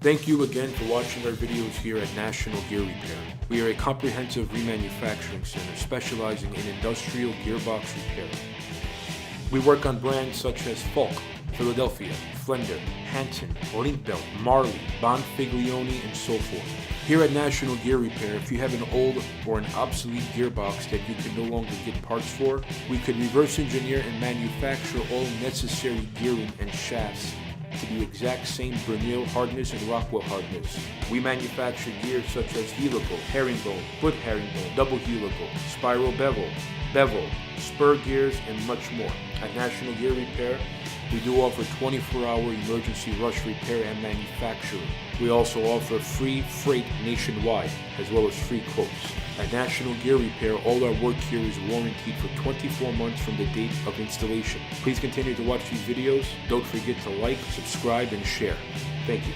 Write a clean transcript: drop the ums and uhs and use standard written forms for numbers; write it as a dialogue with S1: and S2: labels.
S1: Thank you again for watching our videos here at National Gear Repair. We are a comprehensive remanufacturing center specializing in industrial gearbox repair. We work on brands such as Falk, Philadelphia, Flender, Hanson, Linkbelt, Marley, Bonfiglione, and so forth. Here at National Gear Repair, if you have an old or an obsolete gearbox that you can no longer get parts for, we could reverse engineer and manufacture all necessary gearing and shafts to the exact same Bernil hardness and Rockwell hardness. We manufacture gears such as helical, herringbone, foot herringbone, double helical, spiral bevel, spur gears, and much more. At National Gear Repair, we do offer 24-hour emergency rush repair and manufacturing. We also offer free freight nationwide, as well as free quotes. At National Gear Repair, all our work here is warranted for 24 months from the date of installation. Please continue to watch these videos. Don't forget to like, subscribe, and share. Thank you.